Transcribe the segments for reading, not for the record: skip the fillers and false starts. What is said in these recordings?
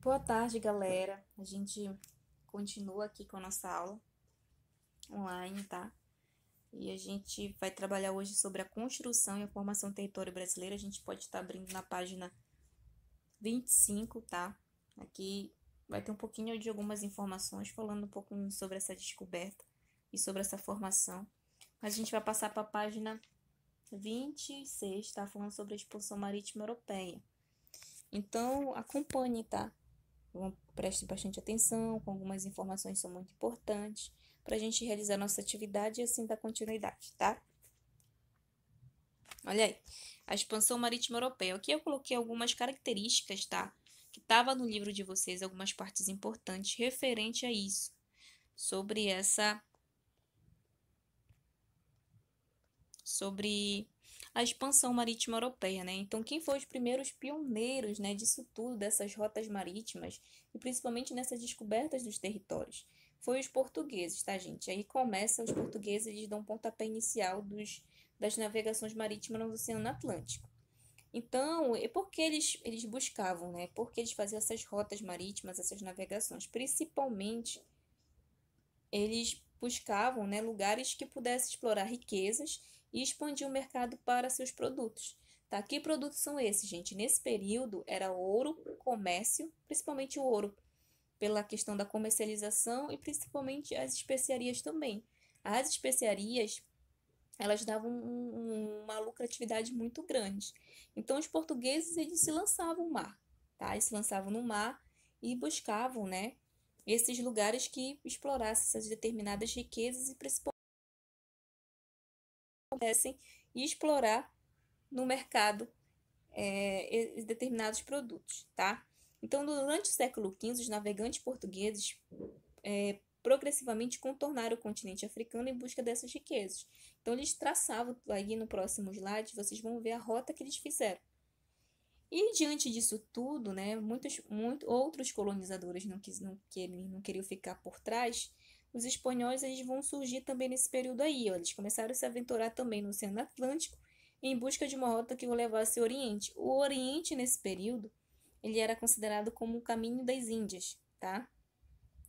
Boa tarde, galera. A gente continua aqui com a nossa aula online, tá? E a gente vai trabalhar hoje sobre a construção e a formação do território brasileiro. A gente pode estar abrindo na página 25, tá? Aqui vai ter um pouquinho de algumas informações falando um pouquinho sobre essa descoberta e sobre essa formação. Mas a gente vai passar para a página 26, tá? Falando sobre a expansão marítima europeia. Então, acompanhe, tá? Preste bastante atenção, com algumas informações que são muito importantes para a gente realizar nossa atividade e assim dar continuidade, tá? Olha aí, a expansão marítima europeia. Aqui eu coloquei algumas características, tá? Que estava no livro de vocês, algumas partes importantes referente a isso, sobre sobre a expansão marítima europeia, né? Então, quem foi os primeiros pioneiros, né, disso tudo, dessas rotas marítimas, e principalmente nessas descobertas dos territórios? Foi os portugueses, tá, gente? Aí começa, os portugueses, eles dão um pontapé inicial das navegações marítimas no Oceano Atlântico. Então, e por que eles buscavam, né? Por que eles faziam essas rotas marítimas, essas navegações? Principalmente eles buscavam, né, lugares que pudessem explorar riquezas e expandir o mercado para seus produtos. Tá? Que produtos são esses, gente? Nesse período era ouro, comércio, principalmente o ouro, pela questão da comercialização e principalmente as especiarias também. As especiarias, elas davam uma lucratividade muito grande. Então os portugueses, eles se lançavam no mar, tá? Eles se lançavam no mar e buscavam, né, esses lugares que explorassem essas determinadas riquezas e principalmente pudessem explorar no mercado determinados produtos, tá? Então, durante o século XV, os navegantes portugueses progressivamente contornaram o continente africano em busca dessas riquezas. Então, eles traçavam, aí no próximo slide, vocês vão ver a rota que eles fizeram. E diante disso tudo, né, muitos outros colonizadores não queriam ficar por trás. Os espanhóis, eles vão surgir também nesse período aí. Ó. Eles começaram a se aventurar também no Oceano Atlântico em busca de uma rota que o levasse ao Oriente. O Oriente, nesse período, ele era considerado como o caminho das Índias, tá?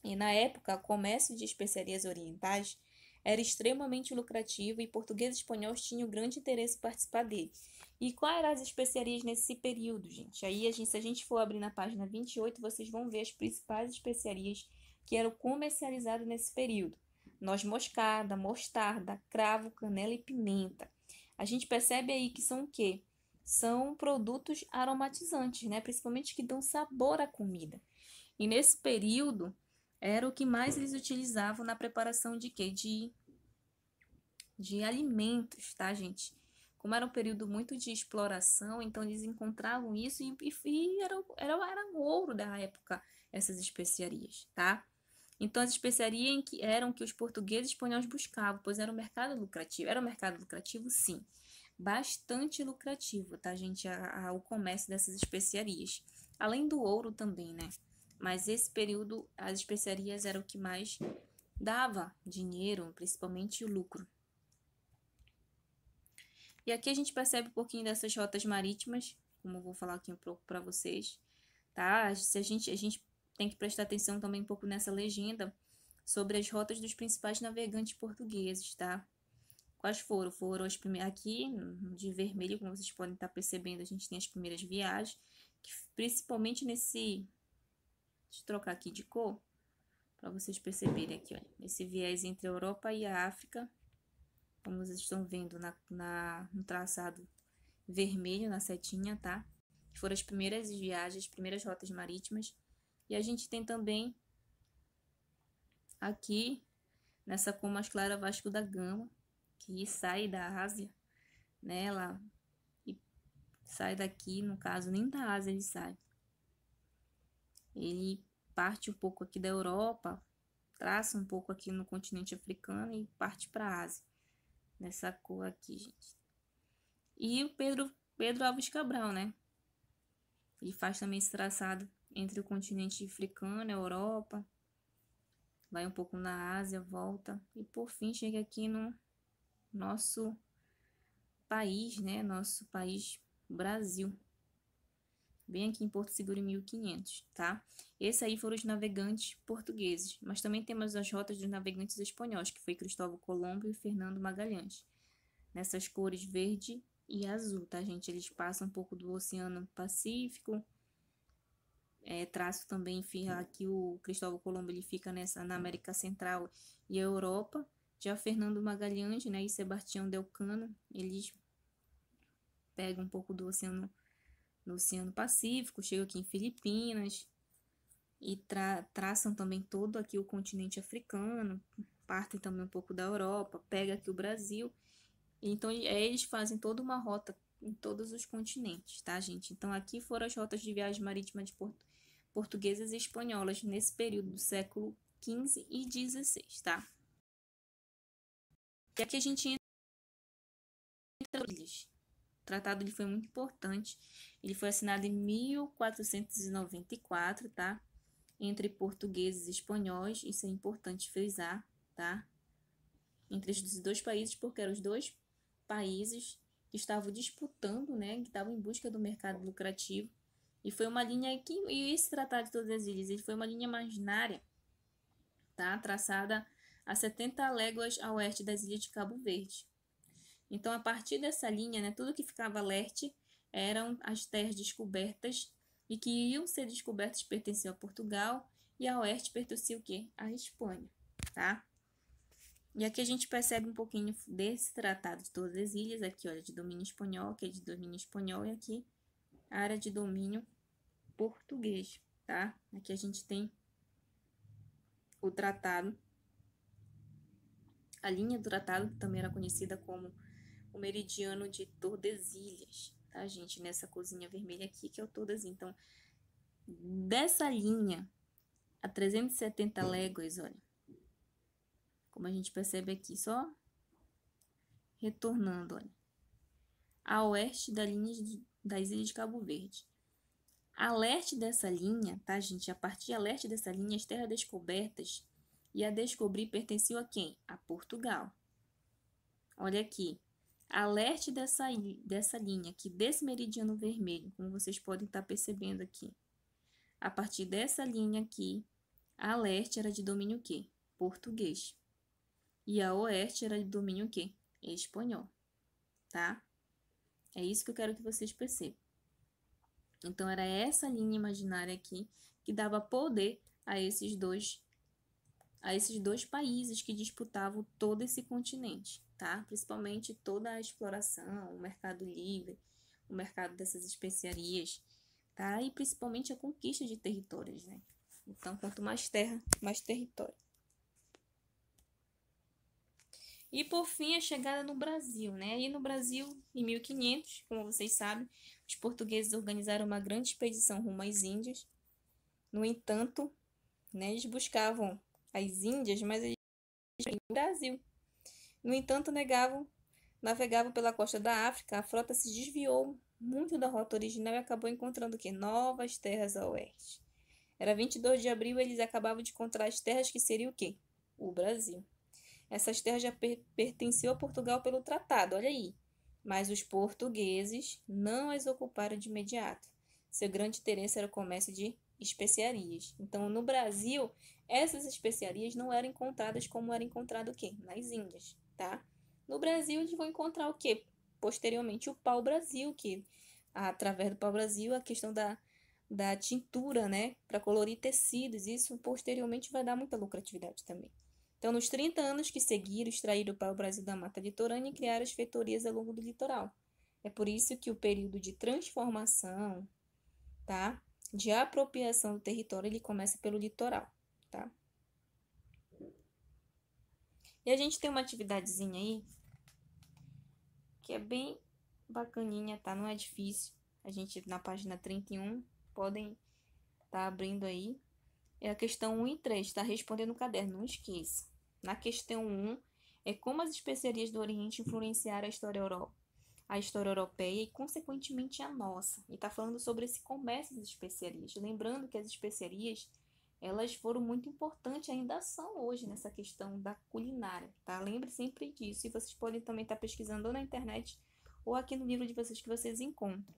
E na época, o comércio de especiarias orientais era extremamente lucrativo e portugueses e espanhóis tinham grande interesse em participar dele. E quais eram as especiarias nesse período, gente? Se a gente for abrir na página 28, vocês vão ver as principais especiarias que eram comercializadas nesse período. Noz moscada, mostarda, cravo, canela e pimenta. A gente percebe aí que são o quê? São produtos aromatizantes, né? Principalmente que dão sabor à comida. E nesse período era o que mais eles utilizavam na preparação de quê? De alimentos, tá, gente? Como era um período muito de exploração, então eles encontravam isso e era o ouro da época, essas especiarias, tá? Então, as especiarias eram que os portugueses e espanhóis buscavam, pois era um mercado lucrativo. Era um mercado lucrativo, sim. Bastante lucrativo, tá, gente? O comércio dessas especiarias. Além do ouro também, né? Mas esse período, as especiarias eram o que mais dava dinheiro, principalmente o lucro. E aqui a gente percebe um pouquinho dessas rotas marítimas, como eu vou falar aqui um pouco para vocês, tá? Se a gente tem que prestar atenção também um pouco nessa legenda sobre as rotas dos principais navegantes portugueses, tá? Quais foram? Foram as primeiras. Aqui, de vermelho, como vocês podem estar percebendo, a gente tem as primeiras viagens, que principalmente nesse. Deixa eu trocar aqui de cor, para vocês perceberem aqui, olha. Esse viés entre a Europa e a África, como vocês estão vendo no traçado vermelho, na setinha, tá? Que foram as primeiras viagens, as primeiras rotas marítimas. E a gente tem também aqui, nessa cor mais clara, Vasco da Gama, que sai da Ásia, né? Ela sai daqui, no caso, nem da Ásia ele sai. Ele parte um pouco aqui da Europa, traça um pouco aqui no continente africano e parte para a Ásia. Nessa cor aqui, gente. E o Pedro Alves Cabral, né? Ele faz também esse traçado entre o continente africano, a Europa, vai um pouco na Ásia, volta e por fim chega aqui no nosso país, né? Nosso país Brasil. bem aqui em Porto Seguro em 1500, tá? Esses aí foram os navegantes portugueses, mas também temos as rotas dos navegantes espanhóis, que foi Cristóvão Colombo e Fernando Magalhães. Nessas cores verde e azul, tá, gente? Eles passam um pouco do Oceano Pacífico. Traço também, aqui o Cristóvão Colombo ele fica na América Central e Europa. Já Fernando Magalhães, né, e Sebastião de Elcano, eles pegam um pouco do Oceano Pacífico, chegam aqui em Filipinas e traçam também todo aqui o continente africano, partem também um pouco da Europa, pega aqui o Brasil. Então, eles fazem toda uma rota em todos os continentes, tá, gente? Então, aqui foram as rotas de viagem marítima de portuguesas e espanholas nesse período do século XV e XVI, tá? E aqui a gente entra nas ilhas. O tratado ele foi muito importante. Ele foi assinado em 1494, tá? Entre portugueses e espanhóis, isso é importante frisar, tá? Entre esses dois países, porque eram os dois países que estavam disputando, né? Que estavam em busca do mercado lucrativo. E foi uma linha que, e esse Tratado de Todas as Ilhas, ele foi uma linha imaginária, tá? Traçada a 70 léguas a oeste das ilhas de Cabo Verde. Então, a partir dessa linha, né, tudo que ficava a leste eram as terras descobertas e que iam ser descobertas pertenciam a Portugal e a oeste pertencia o quê? A Espanha, tá? E aqui a gente percebe um pouquinho desse Tratado de Todas as Ilhas, aqui, olha, de domínio espanhol, que é de domínio espanhol, e aqui a área de domínio português, tá? Aqui a gente tem o tratado, a linha do tratado, que também era conhecida como o meridiano de Tordesilhas, tá, gente? Nessa cozinha vermelha aqui, que é o Tordesilhas. Então, dessa linha a 370 léguas, olha, como a gente percebe aqui, só retornando, olha, a oeste da linha das Ilhas de Cabo Verde. A leste dessa linha, tá, gente? A partir a leste dessa linha, as terras descobertas e a descobrir pertenciam a quem? A Portugal. Olha aqui, a leste dessa linha aqui, desse meridiano vermelho, como vocês podem estar percebendo aqui. A partir dessa linha aqui, a leste era de domínio o quê? Português. E a oeste era de domínio o quê? Espanhol, tá? É isso que eu quero que vocês percebam. Então, era essa linha imaginária aqui que dava poder a esses dois países que disputavam todo esse continente, tá? Principalmente toda a exploração, o mercado livre, o mercado dessas especiarias, tá? E principalmente a conquista de territórios, né? Então, quanto mais terra, mais território. E por fim, a chegada no Brasil, né? E no Brasil, em 1500, como vocês sabem, os portugueses organizaram uma grande expedição rumo às Índias. No entanto, né, eles buscavam as Índias, mas eles no Brasil. No entanto, navegavam pela costa da África, a frota se desviou muito da rota original e acabou encontrando o quê? Novas terras a oeste. Era 22 de abril e eles acabavam de encontrar as terras que seriam o quê? O Brasil. Essas terras já pertenciam a Portugal pelo tratado, olha aí. Mas os portugueses não as ocuparam de imediato. Seu grande interesse era o comércio de especiarias. Então, no Brasil, essas especiarias não eram encontradas como era encontrado o quê? Nas Índias, tá? No Brasil, eles vão encontrar o quê? Posteriormente, o pau-brasil, que através do pau-brasil, a questão da tintura, né, para colorir tecidos, isso posteriormente vai dar muita lucratividade também. Então, nos 30 anos que seguiram, extraíram o pau-brasil da mata litorânea e criaram as feitorias ao longo do litoral. É por isso que o período de transformação, tá, de apropriação do território, ele começa pelo litoral, tá? E a gente tem uma atividadezinha aí que é bem bacaninha, tá? Não é difícil. A gente, na página 31, podem estar abrindo aí. É a questão 1 e 3, está respondendo no caderno, não esqueça. Na questão 1, é como as especiarias do Oriente influenciaram a história europeia e, consequentemente, a nossa. E está falando sobre esse comércio das especiarias. Lembrando que as especiarias, elas foram muito importantes, ainda são hoje nessa questão da culinária, tá? Lembre sempre disso. E vocês podem também estar pesquisando ou na internet ou aqui no livro de vocês que vocês encontram.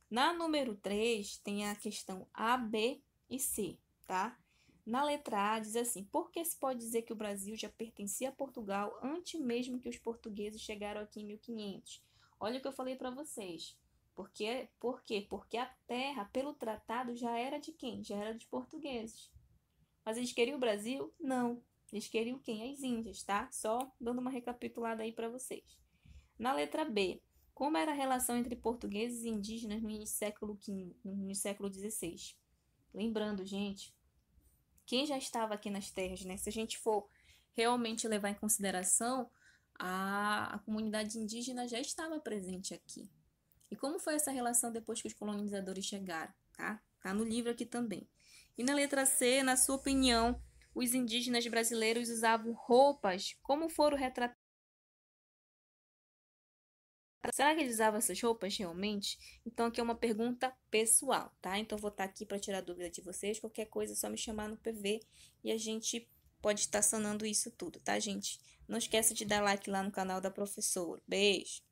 Na número 3, tem a questão A, B e C, tá? Na letra A diz assim: por que se pode dizer que o Brasil já pertencia a Portugal antes mesmo que os portugueses chegaram aqui em 1500? Olha o que eu falei para vocês. Por quê? Porque a terra, pelo tratado, já era de quem? Já era dos portugueses. Mas eles queriam o Brasil? Não. Eles queriam quem? As Índias, tá? Só dando uma recapitulada aí para vocês. Na letra B, como era a relação entre portugueses e indígenas no início no século XVI? Lembrando, gente, quem já estava aqui nas terras, né? Se a gente for realmente levar em consideração, a comunidade indígena já estava presente aqui. E como foi essa relação depois que os colonizadores chegaram, tá? Tá no livro aqui também. E na letra C, na sua opinião, os indígenas brasileiros usavam roupas como foram retratadas? Será que eles usavam essas roupas realmente? Então aqui é uma pergunta pessoal, tá? Então eu vou estar aqui para tirar dúvida de vocês. Qualquer coisa é só me chamar no PV e a gente pode estar sanando isso tudo, tá, gente? Não esqueça de dar like lá no canal da professora. Beijo!